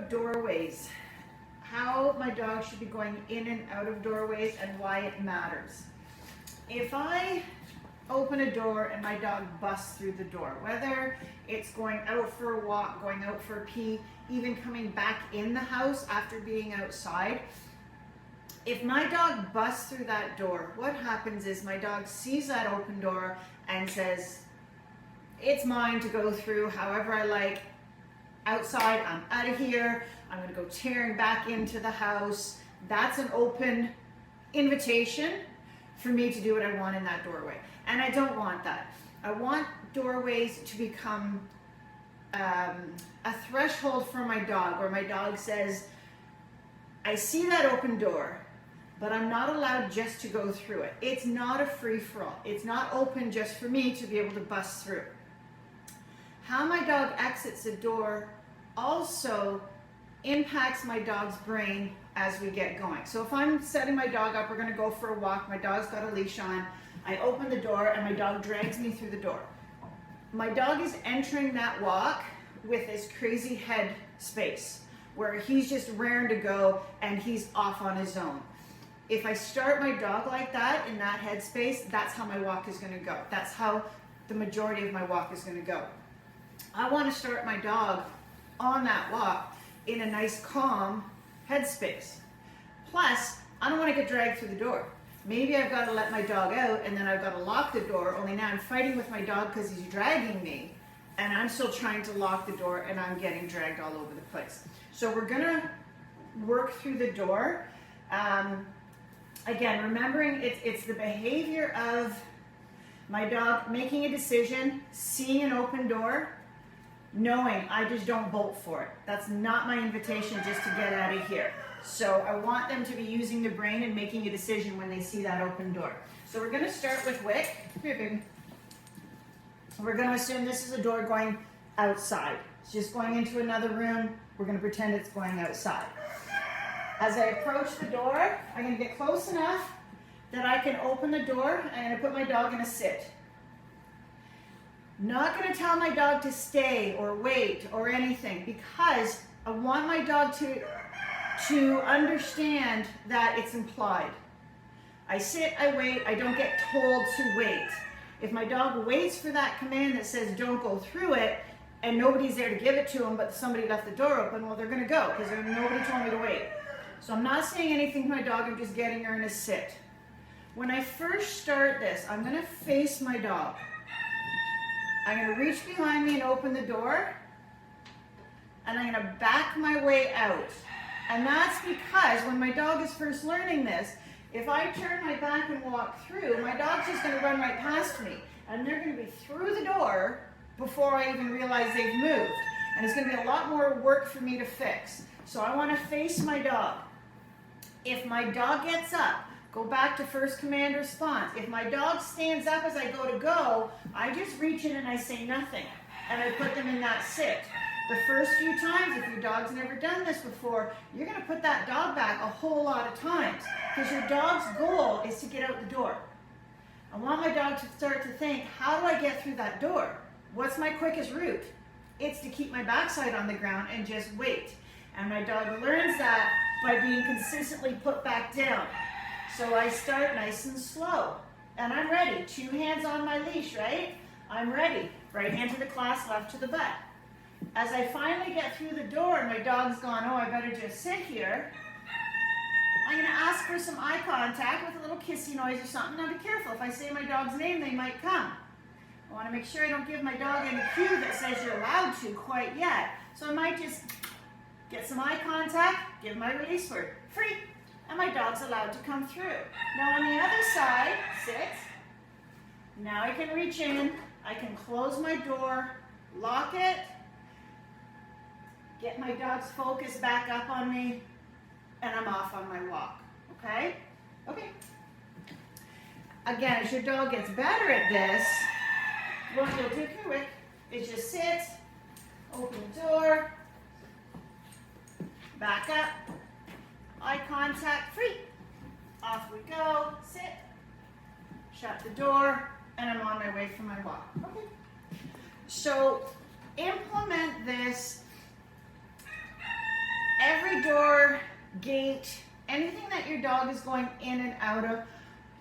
about doorways, how my dog should be going in and out of doorways and why it matters. If I open a door and my dog busts through the door, whether it's going out for a walk, going out for a pee, even coming back in the house after being outside, if my dog busts through that door, what happens is my dog sees that open door and says, it's mine to go through however I like. Outside, I'm out of here. I'm going to go tearing back into the house. That's an open invitation for me to do what I want in that doorway. And I don't want that. I want doorways to become a threshold for my dog, where my dog says, I see that open door, but I'm not allowed just to go through it. It's not a free-for-all. It's not open just for me to be able to bust through. How my dog exits a door also impacts my dog's brain as we get going. So if I'm setting my dog up, we're going to go for a walk, my dog's got a leash on, I open the door and my dog drags me through the door. My dog is entering that walk with this crazy head space where he's just raring to go and he's off on his own. If I start my dog like that, in that head space, that's how my walk is going to go. That's how the majority of my walk is going to go. I want to start my dog on that walk in a nice calm headspace. Plus, I don't want to get dragged through the door. Maybe I've got to let my dog out and then I've got to lock the door, only now I'm fighting with my dog because he's dragging me and I'm still trying to lock the door and I'm getting dragged all over the place. So we're going to work through the door. Again, remembering it's the behavior of my dog making a decision, seeing an open door, knowing I just don't bolt for it. That's not my invitation just to get out of here. So I want them to be using the brain and making a decision when they see that open door. So we're going to start with Wick. Here, baby. We're going to assume this is a door going outside. It's just going into another room. We're going to pretend it's going outside. As I approach the door, I'm going to get close enough that I can open the door and I'm going to put my dog in a sit. Not going to tell my dog to stay or wait or anything, because I want my dog to understand that it's implied. I sit, I wait, I don't get told to wait. If my dog waits for that command that says don't go through it, and nobody's there to give it to them, but somebody left the door open, well, they're going to go because nobody told me to wait. So I'm not saying anything to my dog, I'm just getting her in a sit. When I first start this, I'm going to face my dog. I'm going to reach behind me and open the door, and I'm going to back my way out. And that's because when my dog is first learning this, if I turn my back and walk through, my dog's just going to run right past me, and they're going to be through the door before I even realize they've moved. And it's going to be a lot more work for me to fix. So I want to face my dog. If my dog gets up, go back to first command response. If my dog stands up as I go, I just reach in and I say nothing. And I put them in that sit. The first few times, if your dog's never done this before, you're going to put that dog back a whole lot of times. Because your dog's goal is to get out the door. I want my dog to start to think, how do I get through that door? What's my quickest route? It's to keep my backside on the ground and just wait. And my dog learns that by being consistently put back down. So I start nice and slow. And I'm ready. 2 hands on my leash, right? I'm ready. Right hand to the clasp, left to the butt. As I finally get through the door and my dog's gone, oh, I better just sit here, I'm going to ask for some eye contact with a little kissy noise or something. Now be careful. If I say my dog's name, they might come. I want to make sure I don't give my dog any cue that says you're allowed to quite yet. So I might just get some eye contact, give my release word, free. And my dog's allowed to come through. Now on the other side, sit. Now I can reach in, I can close my door, lock it, get my dog's focus back up on me, and I'm off on my walk, okay? Okay. Again, as your dog gets better at this, what you'll do, come here, Wick, is just sit, open the door, back up, eye contact, free. Off we go, sit, shut the door, and I'm on my way for my walk. Okay. So implement this every door, gate, anything that your dog is going in and out of,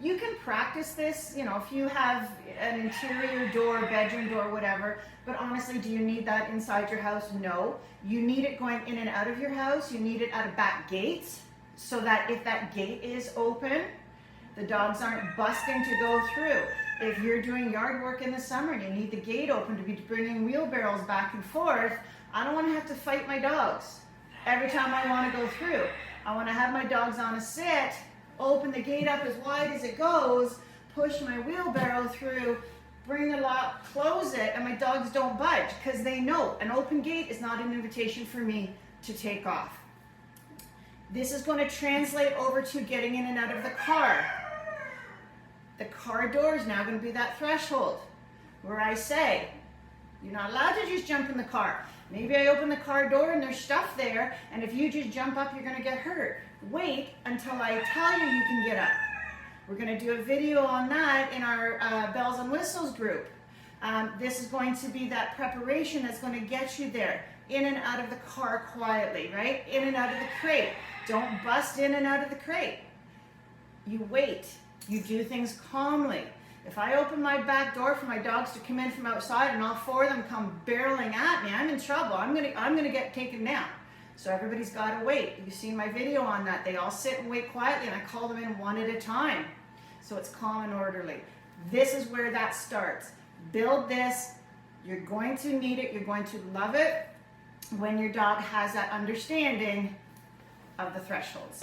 you can practice this, you know, if you have an interior door, bedroom door, whatever, but honestly, do you need that inside your house? No. You need it going in and out of your house. You need it at a back gate so that if that gate is open, the dogs aren't busting to go through. If you're doing yard work in the summer and you need the gate open to be bringing wheelbarrows back and forth, I don't want to have to fight my dogs every time I want to go through. I want to have my dogs on a sit, open the gate up as wide as it goes, push my wheelbarrow through, bring the lock, close it, and my dogs don't budge because they know an open gate is not an invitation for me to take off. This is going to translate over to getting in and out of the car. The car door is now going to be that threshold where I say, you're not allowed to just jump in the car. Maybe I open the car door and there's stuff there, and if you just jump up, you're going to get hurt. Wait until I tell you you can get up. We're going to do a video on that in our Bells and Whistles group. This is going to be that preparation that's going to get you there, in and out of the car quietly, right? In and out of the crate. Don't bust in and out of the crate. You wait. You do things calmly. If I open my back door for my dogs to come in from outside and all four of them come barreling at me, I'm in trouble. I'm gonna get taken down. So everybody's got to wait. You've seen my video on that. They all sit and wait quietly, and I call them in one at a time. So it's calm and orderly. This is where that starts. Build this. You're going to need it. You're going to love it when your dog has that understanding of the thresholds.